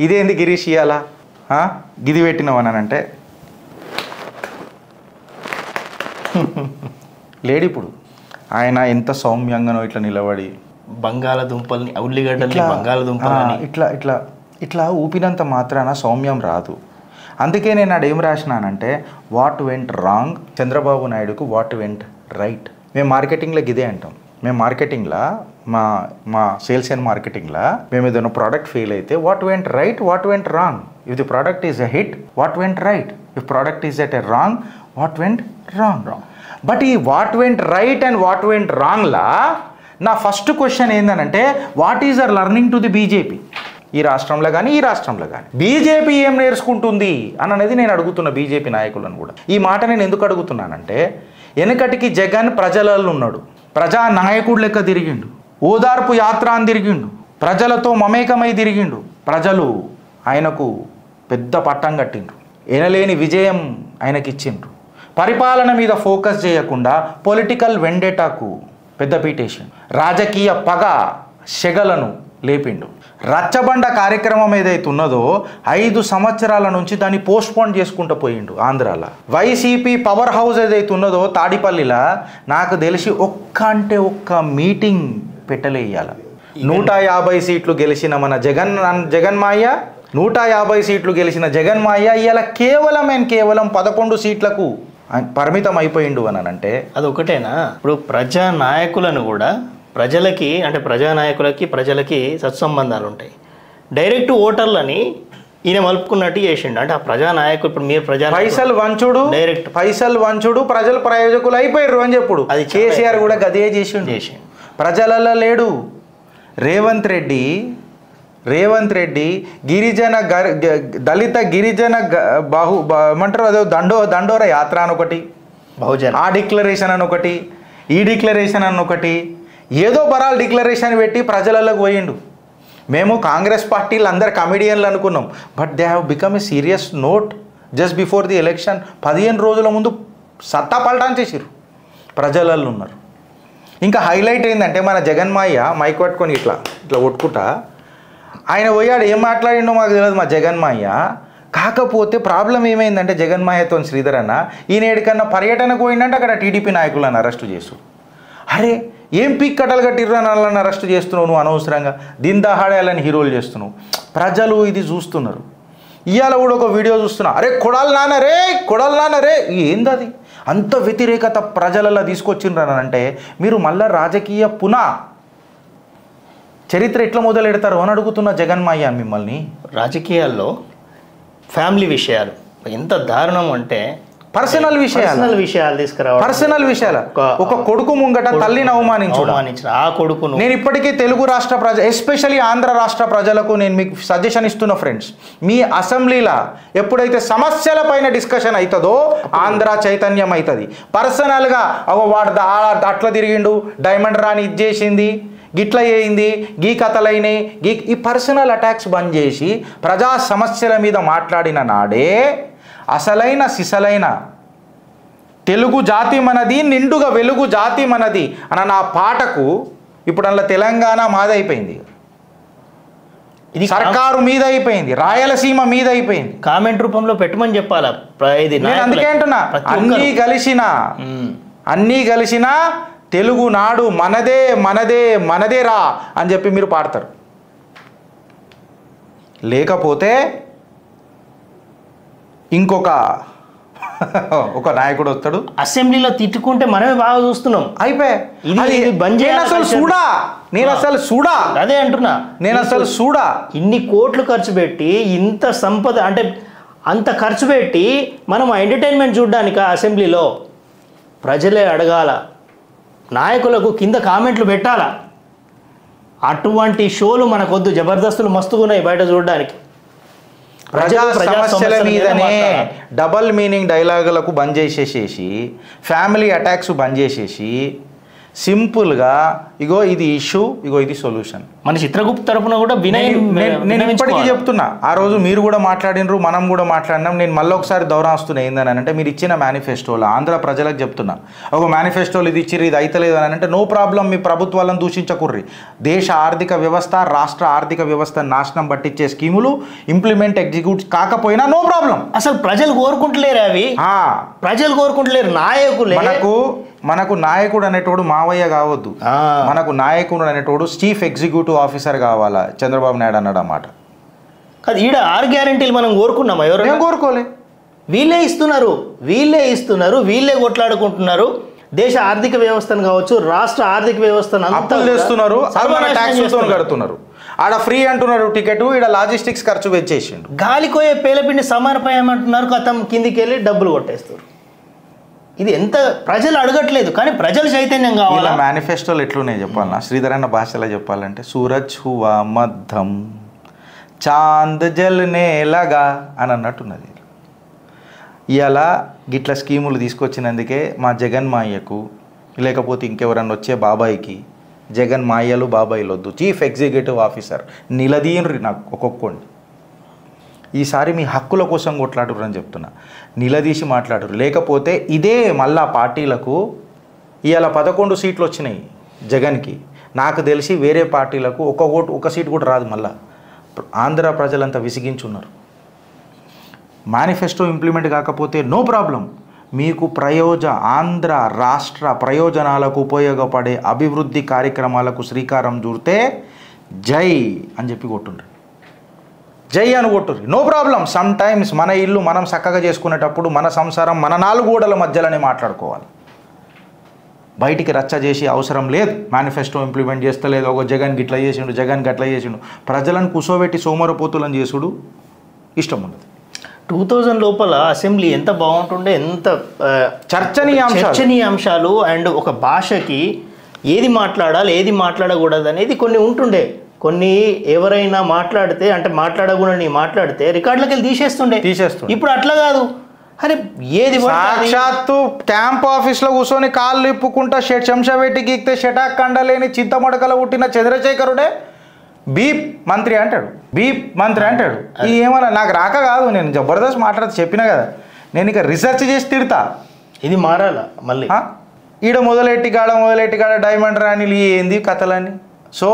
ఇదేంది గిరీష్ ఇయ్యాలా గిది పెట్టినవనంటే లేడు. ఇప్పుడు ఆయన ఎంత సౌమ్యంగానో ఇట్లా నిలబడి బంగాళదుంపల్ని ఉల్లిగడ్డల్ని బంగాళదుంపల్ని ఇట్లా ఇట్లా ఇట్లా ఊపినంత మాత్రాన సౌమ్యం రాదు. అందుకే నేను ఆడ ఏం రాసినానంటే వాట్ వెంట్ రాంగ్ చంద్రబాబు నాయుడుకు వాట్ వెంట్ రైట్. మేము మార్కెటింగ్లో ఇదే అంటాం. మేము మార్కెటింగ్లో మా సేల్స్ అండ్ మార్కెటింగ్లో మేము ఏదైనా ప్రోడక్ట్ ఫెయిల్ అయితే what went right what went wrong. If the product is a hit what went right. If product is at a wrong what went wrong. But ఈ what went right and what went రాంగ్లా నా first question ఏంటంటే what is our learning to the BJP. ఈ రాష్ట్రంలో కానీ ఈ రాష్ట్రంలో కానీ బీజేపీ ఏం నేర్చుకుంటుంది అని అనేది నేను అడుగుతున్నా బీజేపీ నాయకులను కూడా. ఈ మాట నేను ఎందుకు అడుగుతున్నానంటే వెనకటికి జగన్ ప్రజలలో ఉన్నాడు, ప్రజా నాయకుడు లెక్క తిరిగిండు, ఓదార్పు యాత్ర అని తిరిగిండు, ప్రజలతో మమేకమై తిరిగిండు. ప్రజలు ఆయనకు పెద్ద పట్టం కట్టిండ్రు, ఎనలేని విజయం ఆయనకిచ్చిండ్రు. పరిపాలన మీద ఫోకస్ చేయకుండా పొలిటికల్ వెండేటాకు పెద్దపీటేసిండు, రాజకీయ పగ సెగలను లేపిండు. రచ్చబండ కార్యక్రమం ఏదైతే ఉన్నదో 5 సంవత్సరాల నుంచి దాన్ని పోస్ట్పోన్ చేసుకుంటూ పోయిండు ఆంధ్రాలో. వైసీపీ పవర్ హౌస్ ఏదైతే ఉన్నదో తాడిపల్లిలో నాకు తెలిసి ఒక్క మీటింగ్ పెట్టలేయాల. 150 సీట్లు గెలిచిన మన జగన్మాయ 150 సీట్లు గెలిచిన జగన్మాయ ఇవాళ కేవలం 11 సీట్లకు పరిమితం అయిపోయిండు అని అంటే అది ఒకటేనా? ఇప్పుడు ప్రజానాయకులను కూడా ప్రజలకి అంటే ప్రజలకి సత్సంబంధాలు ఉంటాయి. డైరెక్ట్ ఓటర్లని ఈయన మలుపుకున్నట్టు చేసిండు. అంటే ఆ ప్రజానాయకులు ఇప్పుడు మీరు పైసలు వంచుడు ప్రజలు ప్రయోజకులు అయిపోయారు అని చెప్పుడు. అది కేసీఆర్ కూడా గదే చేసిండు. ప్రజలలో లేడు. రేవంత్ రెడ్డి గిరిజన దళిత గిరిజన ఏమంటారు అదే దండోర యాత్ర అని ఒకటి, బహుజన ఆ డిక్లరేషన్ అని ఒకటి, ఈ డిక్లరేషన్ అని ఒకటి, ఏదో బరాలు డిక్లరేషన్ పెట్టి ప్రజలలోకి పోయిండు. మేము కాంగ్రెస్ పార్టీలు అందరు కమిడియన్లు అనుకున్నాం. But they have become a serious note just before the election. 15 రోజుల ముందు సత్తా పల్టాన్ చేసిరు, ప్రజలలో ఉన్నారు. ఇంకా హైలైట్ ఏంటంటే మన జగన్మాయ మైక్ పట్టుకొని ఇట్లా కొట్టుకుంటా ఆయన పోయాడు. ఏం మాట్లాడిండో మాకు తెలియదు మా జగన్మాయ. కాకపోతే ప్రాబ్లం ఏమైందంటే జగన్మాయతో శ్రీధర్ అన్న ఈయన ఏడికన్నా పర్యటనకు పోయిందంటే అక్కడ టీడీపీ నాయకులను అరెస్టు చేసు. అరే ఏం కట్టలు కట్టిర్రు అని వాళ్ళని అరెస్ట్ చేస్తున్నావు నువ్వు అనవసరంగా, దీని దహాడాలని హీరోలు చేస్తున్నావు. ప్రజలు ఇది చూస్తున్నారు. ఇవాళ కూడా ఒక వీడియో చూస్తున్నా, అరే కొడాలి నాన్న రే ఏంది అది అంత వ్యతిరేకత ప్రజలలో తీసుకొచ్చిండ్రు అంటే మీరు మళ్ళీ రాజకీయ చరిత్ర ఎట్లా మొదలెడతారు అని అడుగుతున్న జగన్మాయ మిమ్మల్ని. రాజకీయాల్లో ఫ్యామిలీ విషయాలు ఎంత దారుణం అంటే పర్సనల్ విషయాలు తీసుకురావడం, పర్సనల్ విషయాలు. ఒక కొడుకు ముంగట తల్లిని అవమానించు ఆ కొడుకును. నేను ఇప్పటికీ తెలుగు రాష్ట్ర ఎస్పెషల్లీ ఆంధ్ర రాష్ట్ర ప్రజలకు నేను మీకు సజెషన్ ఇస్తున్న ఫ్రెండ్స్, మీ అసెంబ్లీలో ఎప్పుడైతే సమస్యల పైన డిస్కషన్ అవుతుందో ఆంధ్ర చైతన్యం అవుతుంది. పర్సనల్గా వాడు అట్లా తిరిగిండు, డైమండ్ రాని ఇది చేసింది, గిట్ల అయింది, గీ కథలైనాయి, ఈ పర్సనల్ అటాక్స్ బంద్ చేసి ప్రజా సమస్యల మీద మాట్లాడిన నాడే అసలైన సిసలైన తెలుగు జాతి మనది, నిండుగా వెలుగు జాతి మనది అన్న నా పాటకు ఇప్పుడు అందులో తెలంగాణ మాదైపోయింది, ఇది సర్కారు మీద అయిపోయింది, రాయలసీమ మీద అయిపోయింది. కామెంట్ రూపంలో పెట్టమని చెప్పాలా. నేను అందుకే అంటున్నా అన్నీ కలిసిన తెలుగు నాడు మనదే రా అని చెప్పి మీరు పాడతారు. లేకపోతే ఇంకొక నాయకుడు వస్తాడు, అసెంబ్లీలో తిట్టుకుంటే మనమే బాగా చూస్తున్నాం. అదే అంటున్నా, నేను అసలు చూడా ఇన్ని కోట్లు ఖర్చు పెట్టి ఇంత సంపద అంటే అంత ఖర్చు పెట్టి మనం ఎంటర్టైన్మెంట్ చూడడానికి అసెంబ్లీలో ప్రజలే అడగాల, నాయకులకు కింద కామెంట్లు పెట్టాలా. అటువంటి షోలు మనకొద్దు. జబర్దస్తులు మస్తుగా ఉన్నాయి బయట చూడడానికి. ప్రజా సమస్యల మీదనే డబల్ మీనింగ్ డైలాగులకు బంద్ చేసేసేసి, ఫ్యామిలీ అటాక్స్ బంద్ చేసేసి, సింపుల్గా ఇగో ఇది ఇష్యూ, ఇగో ఇది సొల్యూషన్. మన చిత్రగుప్త తరపున కూడా నేను ఇప్పటికీ చెప్తున్నా, ఆ రోజు మీరు కూడా మాట్లాడినరు, మనం కూడా మాట్లాడినాం. నేను మళ్ళీ ఒకసారి దౌరాస్తున్నా ఏందని అంటే, మీరు ఇచ్చిన మేనిఫెస్టోలో ఆంధ్ర ప్రజలకు చెప్తున్నా, ఒక మేనిఫెస్టోలు ఇది ఇచ్చిర్రు, ఇది అయితలేదు అని అంటే నో ప్రాబ్లం, మీ ప్రభుత్వాలను దూషించకుర్రి. దేశ ఆర్థిక వ్యవస్థ, రాష్ట్ర ఆర్థిక వ్యవస్థ నాశనం పట్టించే స్కీములు ఇంప్లిమెంట్ ఎగ్జిక్యూట్ కాకపోయినా నో ప్రాబ్లం. అసలు ప్రజలు కోరుకుంటలేరు అవి, ప్రజలు కోరుకుంటలేరు. నాయకులే మనకు నాయకుడు అనేటోడు మావయ్య కావద్దు, మనకు నాయకుడు అనేటోడు చీఫ్ ఎగ్జిక్యూటివ్ ఆఫీసర్ కావాలా. చంద్రబాబు నాయుడు అన్నాడు అన్నమాట. కాదు, ఈడ 6 గ్యారెంటీలు మనం కోరుకున్నామా? ఎవరు కోరుకోలే. వీళ్ళే ఇస్తున్నారు, వీళ్ళే కొట్లాడుకుంటున్నారు. దేశ ఆర్థిక వ్యవస్థను కావచ్చు, రాష్ట్ర ఆర్థిక వ్యవస్థను అప్పులు చేస్తున్నారు, కడుతున్నారు. ఆడ ఫ్రీ అంటున్నారు టికెట్, ఈడ లాజిస్టిక్స్ ఖర్చు పెట్టేసిండు. గాలికోయే పేలపిండి సమర్పయమంటున్నారు, కథం కిందికి వెళ్ళి డబ్బులు కొట్టేస్తారు. ఇది ఎంత ప్రజలు అడగట్లేదు, కానీ ప్రజలు చైతన్యం కావాలి. ఇలా మేనిఫెస్టోలు ఎట్లున్నాయి చెప్పాలన్నా, శ్రీధర్ అన్న భాషలో చెప్పాలంటే, సూరజ్ హువా మద్దం చాంద్ జల్నే లగా అని అన్నట్టున్నది. ఇలా గిట్ల స్కీములు తీసుకొచ్చినందుకే మా జగన్ మాయ్యకు, లేకపోతే ఇంకెవరన్నా వచ్చే బాబాయికి, జగన్ మాయ్యలు బాబాయిలు వద్దు, చీఫ్ ఎగ్జిక్యూటివ్ ఆఫీసర్ నిలదీయండ్రి నాకు ఒక్కొక్కండి. ఈసారి మీ హక్కుల కోసం కొట్లాడురు అని చెప్తున్నా, నిలదీసి మాట్లాడరు. లేకపోతే ఇదే మళ్ళా పార్టీలకు ఇవాళ 11 సీట్లు వచ్చినాయి జగన్కి, నాకు తెలిసి వేరే పార్టీలకు ఒక సీటు కూడా రాదు. మళ్ళా ఆంధ్ర ప్రజలంతా విసిగించున్నారు. మేనిఫెస్టో ఇంప్లిమెంట్ కాకపోతే నో ప్రాబ్లం, మీకు ఆంధ్ర రాష్ట్ర ప్రయోజనాలకు ఉపయోగపడే అభివృద్ధి కార్యక్రమాలకు శ్రీకారం చుడితే జై అని చెప్పి కొట్టుండ్రు, జై అని కొట్టుర్రి, నో ప్రాబ్లం. సమ్ టైమ్స్ మన ఇల్లు మనం చక్కగా చేసుకునేటప్పుడు మన సంసారం మన 4 గోడల మధ్యలోనే మాట్లాడుకోవాలి. బయటికి రచ్చ చేసి అవసరం లేదు. మేనిఫెస్టో ఇంప్లిమెంట్ చేస్తలేదు, ఒక జగన్ గిట్లా చేసిండు, జగన్ గట్లా చేసిండు, ప్రజలను కుసోబెట్టి సోమరపోతులను చేసుడు ఇష్టం ఉండదు. 2000 లోపల అసెంబ్లీ ఎంత బాగుంటుండే, ఎంత చర్చనీయాంశాలు అండ్ ఒక భాషకి ఏది మాట్లాడాలి ఏది మాట్లాడకూడదు అనేది కొన్ని ఉంటుండే. కొన్ని ఎవరైనా మాట్లాడితే అంటే మాట్లాడకూడని మాట్లాడితే రికార్డులకి వెళ్ళి తీసేస్తుండే. ఇప్పుడు అట్లా కాదు. అరే ఏది సాక్షాత్తు క్యాంప్ ఆఫీస్లో కూర్చొని కాళ్ళు ఇప్పుకుంటా చెంచా పెట్టి గీక్తే షటాక్ కండలేని చింతమడకల పుట్టిన చంద్రశేఖరుడే బీప్ మంత్రి అంటాడు. ఈ ఏమన్నా నాకు రాక కాదు, నేను జబర్దస్త్ మాట్లాడితే చెప్పినా కదా, నేను ఇక రీసెర్చ్ చేసి తిడతా. ఇది మారాలా మళ్ళీ? ఈడ మొదలెట్టిగాడ డైమండ్ రాణిలు ఏంది కథలని. సో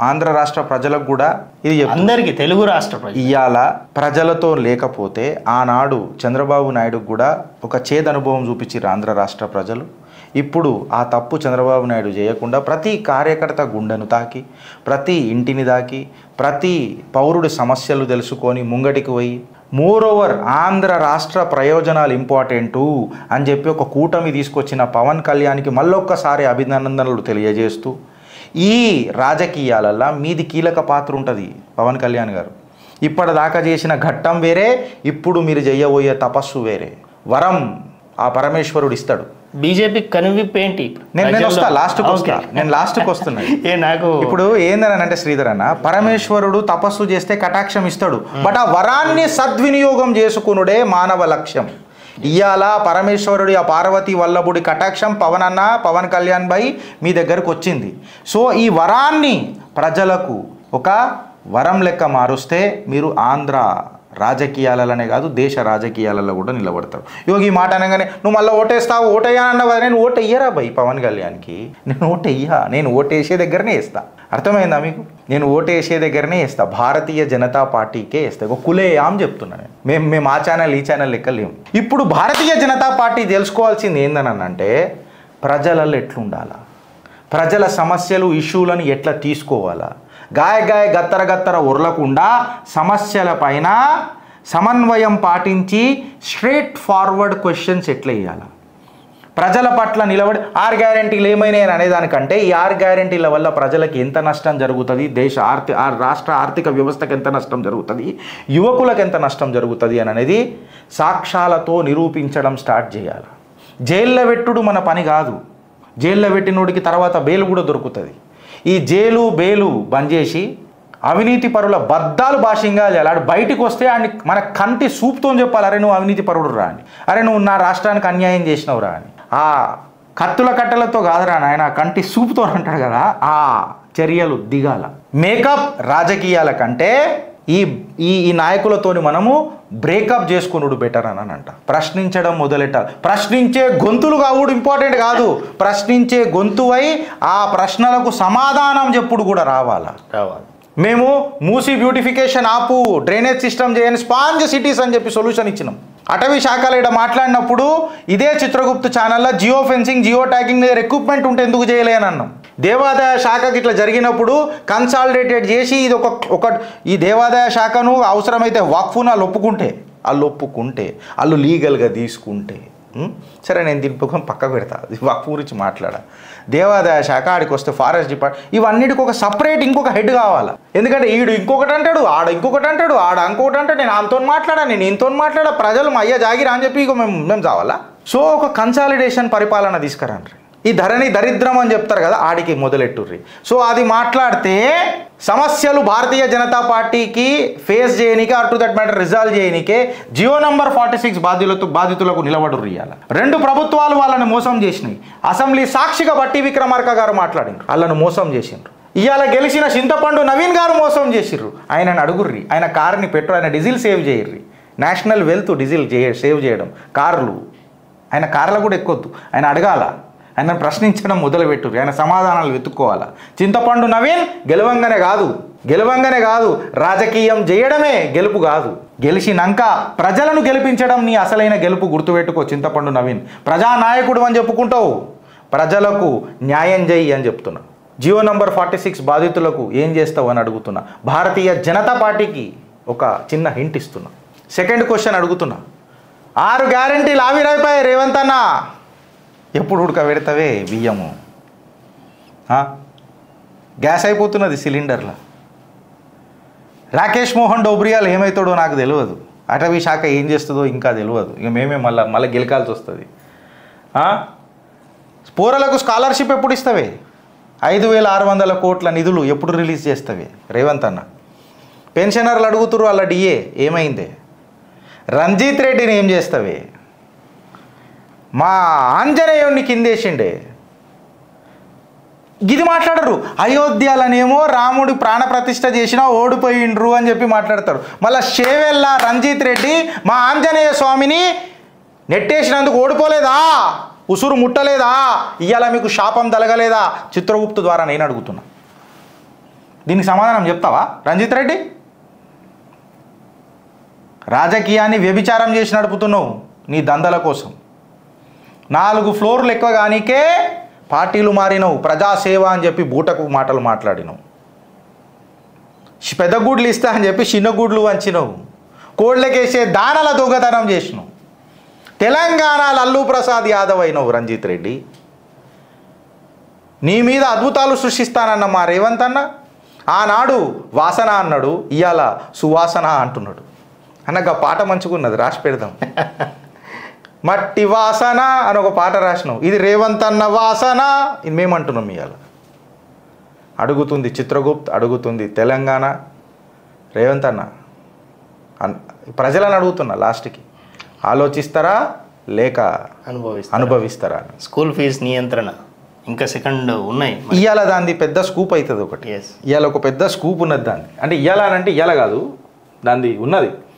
ఆంధ్ర రాష్ట్ర ప్రజలకు కూడా ఇది అందరికీ, తెలుగు రాష్ట్ర ఇవాళ ప్రజలతో లేకపోతే ఆనాడు చంద్రబాబు నాయుడుకు కూడా ఒక అనుభవం చూపించారు ఆంధ్ర రాష్ట్ర ప్రజలు. ఇప్పుడు ఆ తప్పు చంద్రబాబు నాయుడు చేయకుండా ప్రతి కార్యకర్త గుండెను తాకి, ప్రతి ఇంటిని తాకి, ప్రతి పౌరుడి సమస్యలు తెలుసుకొని ముంగటికి పోయి, మోరోవర్ ఆంధ్ర రాష్ట్ర ప్రయోజనాలు ఇంపార్టెంటు అని చెప్పి ఒక కూటమి తీసుకొచ్చిన పవన్ కళ్యాణ్కి మళ్ళొక్కసారి అభినందనలు తెలియజేస్తూ, ఈ రాజకీయాలల్లో మీది కీలక పాత్ర ఉంటుంది పవన్ కళ్యాణ్ గారు. ఇప్పటిదాకా చేసిన ఘట్టం వేరే, ఇప్పుడు మీరు చేయబోయే తపస్సు వేరే. వరం ఆ పరమేశ్వరుడు ఇస్తాడు. బీజేపీ కనువిప్పు ఏంటి? నేను లాస్ట్కి వస్తున్నా. నాకు ఇప్పుడు ఏందని అంటే శ్రీధర్ అన్న, పరమేశ్వరుడు తపస్సు చేస్తే కటాక్షం ఇస్తాడు, బట్ ఆ వరాన్ని సద్వినియోగం చేసుకునుడే మానవ లక్ష్యం. ఇవాళ పరమేశ్వరుడి ఆ పార్వతీ వల్లభుడి కటాక్షం పవన్ కళ్యాణ్ భాయ్ మీ దగ్గరకు వచ్చింది. సో ఈ వరాన్ని ప్రజలకు ఒక వరం లెక్క మారుస్తే మీరు ఆంధ్ర రాజకీయాలనే కాదు దేశ రాజకీయాలలో కూడా నిలబడతారు. ఈ మాట అనగానే నువ్వు మళ్ళీ ఓటేస్తావు, ఓటయ్యా అన్నవా? నేను ఓటయ్యరా భయ్ పవన్ కళ్యాణ్కి, నేను ఓటేసే దగ్గరనే వేస్తా. అర్థమైందా మీకు? నేను ఓటేసే దగ్గరనే వేస్తా, భారతీయ జనతా పార్టీకే వేస్తా. ఒక కులేయాం చెప్తున్నాను. మేము ఆ ఛానల్ ఈ ఛానల్ లెక్క లేము. ఇప్పుడు భారతీయ జనతా పార్టీ తెలుసుకోవాల్సింది ఏందనంటే, ప్రజలలో ఎట్లుండాలా, ప్రజల సమస్యలు ఇష్యూలను ఎట్లా తీసుకోవాలా, గాయ గత్తర ఉరలకుండా సమస్యల పైన సమన్వయం పాటించి స్ట్రేట్ ఫార్వర్డ్ క్వశ్చన్స్ ఎట్లా వేయాలి, ప్రజల పట్ల నిలబడి 6 గ్యారెంటీలు ఏమైనాయి అనేదానికంటే ఈ 6 గ్యారెంటీల వల్ల ప్రజలకు ఎంత నష్టం జరుగుతుంది, రాష్ట్ర ఆర్థిక వ్యవస్థకు ఎంత నష్టం జరుగుతుంది, యువకులకు ఎంత నష్టం జరుగుతుంది అనేది సాక్ష్యాలతో నిరూపించడం స్టార్ట్ చేయాలి. జైల్లో పెట్టుడు మన పని కాదు. జైల్లో పెట్టినోడికి తర్వాత బెయిల్ కూడా దొరుకుతుంది. ఈ జైలు బెయిలు బంద్ చేసి అవినీతి పరుల బద్దాలు భాషంగా చేయాలి. బయటికి వస్తే ఆయన మన కంటి సూపుతో చెప్పాలి, అరే నువ్వు అవినీతి పరుడు రా అని, అరే నువ్వు నా రాష్ట్రానికి అన్యాయం చేసినవు రా అని. ఆ కత్తుల కట్టెలతో కాదురా నాయన, కంటి సూపుతో అంటాడు కదా, ఆ చర్యలు దిగాల. మేకప్ రాజకీయాల కంటే ఈ ఈ నాయకులతోని మనము బ్రేకప్ చేసుకున్నాడు బెటర్ అని అంట. ప్రశ్నించడం మొదలెట్టాలి. ప్రశ్నించే గొంతులు కావుడు ఇంపార్టెంట్ కాదు, ప్రశ్నించే గొంతువై ఆ ప్రశ్నలకు సమాధానం చెప్పుడు కూడా రావాలి. మేము మూసీ బ్యూటిఫికేషన్ ఆపు, డ్రైనేజ్ సిస్టమ్ చేయని, స్పాంజ్ సిటీస్ అని చెప్పి సొల్యూషన్ ఇచ్చినాం. అటవీ శాఖలో ఇక్కడ మాట్లాడినప్పుడు ఇదే చిత్రగుప్త ఛానల్లో జియో ఫెన్సింగ్, జియో ట్యాగింగ్ దగ్గర ఎక్విప్మెంట్ ఉంటే ఎందుకు చేయలేని అన్నాం. దేవాదాయ శాఖకి ఇట్లా జరిగినప్పుడు కన్సాలిడేటెడ్ చేసి ఇది ఒక ఈ దేవాదాయ శాఖను అవసరమైతే వక్ఫ్ను వాళ్ళు ఒప్పుకుంటే వాళ్ళు లీగల్గా తీసుకుంటే సరే, నేను దీని పక్కకు పెడతా, వక్ఫ్ గురించి మాట్లాడా. దేవాదాయ శాఖ ఆడికి వస్తే ఫారెస్ట్ డిపార్ట్మెంట్, ఇవన్నిటికి ఒక సపరేట్ ఇంకొక హెడ్ కావాలి. ఎందుకంటే ఈడు ఇంకొకటి అంటాడు, ఆడ ఇంకొకటి అంటాడు, ఆడ ఇంకొకటి అంటాడు, నేను ఆమెతో మాట్లాడా, నేను ఈయనతో మాట్లాడా, ప్రజలు మా అయ్య జాగిరా అని చెప్పి ఇక మేము చావాలా? సో ఒక కన్సాలిడేషన్ పరిపాలన తీసుకురండి. ఈ ధరణి దరిద్రం అని చెప్తారు కదా, ఆడికి మొదలెట్టుర్రి. సో అది మాట్లాడితే సమస్యలు భారతీయ జనతా పార్టీకి ఫేస్ చేయనికే, అటు దట్ మ్యాటర్ రిజాల్వ్ చేయనికే జియో నంబర్ 46 బాధితులకు నిలబడుర్రి. ఇవ్వాలి 2 ప్రభుత్వాలు వాళ్ళని మోసం చేసినాయి. అసెంబ్లీ సాక్షిగా బట్టి విక్రమార్క గారు మాట్లాడినారు, వాళ్ళను మోసం చేసిండ్రు. ఇవాళ గెలిచిన చింతపండు నవీన్ గారు మోసం చేసిర్రు. ఆయనను అడుగుర్రి, ఆయన కార్ని పెట్రోల్, ఆయన డీజిల్ సేవ్ చేయర్రి. నేషనల్ వెల్త్ డీజిల్ సేవ్ చేయడం, కార్లు, ఆయన కార్లు కూడా ఎక్కొద్దు, ఆయన అడగాల, ఆయన ప్రశ్నించడం మొదలుపెట్టు, ఆయన సమాధానాలు వెతుక్కోవాలా. చింతపండు నవీన్ గెలవంగానే కాదు, రాజకీయం చేయడమే గెలుపు కాదు. గెలిచినాక ప్రజలను గెలిపించడం నీ అసలైన గెలుపు. గుర్తుపెట్టుకో చింతపండు నవీన్. ప్రజానాయకుడు అని చెప్పుకుంటావు, ప్రజలకు న్యాయం చేయి అని చెప్తున్నా. జియో నంబర్ 46 బాధితులకు ఏం చేస్తావు అని అడుగుతున్నా. భారతీయ జనతా పార్టీకి ఒక చిన్న హింట్ ఇస్తున్నా. సెకండ్ క్వశ్చన్ అడుగుతున్నా. 6 గ్యారెంటీలు ఆవిరైపోయాయి రేవంత్ అన్న, ఎప్పుడు ఉడకబెడతావే బియ్యము? గ్యాస్ అయిపోతున్నది సిలిండర్లో. రాకేష్ మోహన్ డోబ్రియాల్ ఏమవుతాడో నాకు తెలియదు, అటవీ శాఖ ఏం చేస్తుందో ఇంకా తెలియదు. ఇక మేమే మళ్ళీ గెలకాల్సి వస్తుంది. పోరలకు స్కాలర్షిప్ ఎప్పుడు ఇస్తావే? 5,600 కోట్ల నిధులు ఎప్పుడు రిలీజ్ చేస్తావే రేవంత్ అన్న? పెన్షనర్లు అడుగుతురు వాళ్ళ డిఏ ఏమైందే? రంజిత్ రెడ్డిని ఏం చేస్తావే? మా ఆంజనేయుడిని కిందేసిండే. ఇది మాట్లాడరు. అయోధ్యలనేమో రాముడి ప్రాణప్రతిష్ఠ చేసినా ఓడిపోయిండ్రు అని చెప్పి మాట్లాడతారు. మళ్ళీ షేవెల్లా రంజిత్ రెడ్డి మా ఆంజనేయ స్వామిని నెట్టేసినందుకు ఓడిపోలేదా? ఉసురు ముట్టలేదా? ఇవాళ మీకు శాపం తలగలేదా? చిత్రగుప్తు ద్వారా నేను అడుగుతున్నా. దీనికి సమాధానం చెప్తావా రంజిత్ రెడ్డి? రాజకీయాన్ని వ్యభిచారం చేసి నడుపుతున్నావు నీ దందల కోసం. 4 ఫ్లోర్లు ఎక్కువ కానికే పార్టీలు మారినవు. ప్రజాసేవ అని చెప్పి బూటకు మాటలు మాట్లాడినవు. పెద్ద గుడ్లు ఇస్తా అని చెప్పి చిన్న గుడ్లు వంచినవు. కోళ్ళకేసే దానాల దొంగతనం చేసినావు. తెలంగాణ లల్లు ప్రసాద్ యాదవ్ అయినవు రంజిత్ రెడ్డి. నీ మీద అద్భుతాలు సృష్టిస్తానన్న మా రేవంత్ అన్న ఆనాడు వాసన అన్నాడు, ఇవాళ సువాసన అంటున్నాడు. అన్నగా పాట మంచుకున్నది, రాసి పెడదాం. మట్టి వాసన అని ఒక పాట రాసినావు, ఇది రేవంత్ అన్న వాసన. ఇది మేమంటున్నాం. ఇవాళ అడుగుతుంది చిత్రగుప్త్, అడుగుతుంది తెలంగాణ. రేవంత్ అన్న ప్రజలను అడుగుతున్నా, లాస్ట్కి ఆలోచిస్తారా లేక అనుభవిస్తారా? స్కూల్ ఫీజు నియంత్రణ ఇంకా సెకండ్ ఉన్నాయి. ఇవాళ దాన్ని పెద్ద స్కూప్ అవుతుంది ఒకటి. ఇవాళ ఒక పెద్ద స్కూప్ ఉన్నది దాన్ని. అంటే ఇవాళ అంటే ఇవాళ కాదు, దాన్ని ఉన్నది.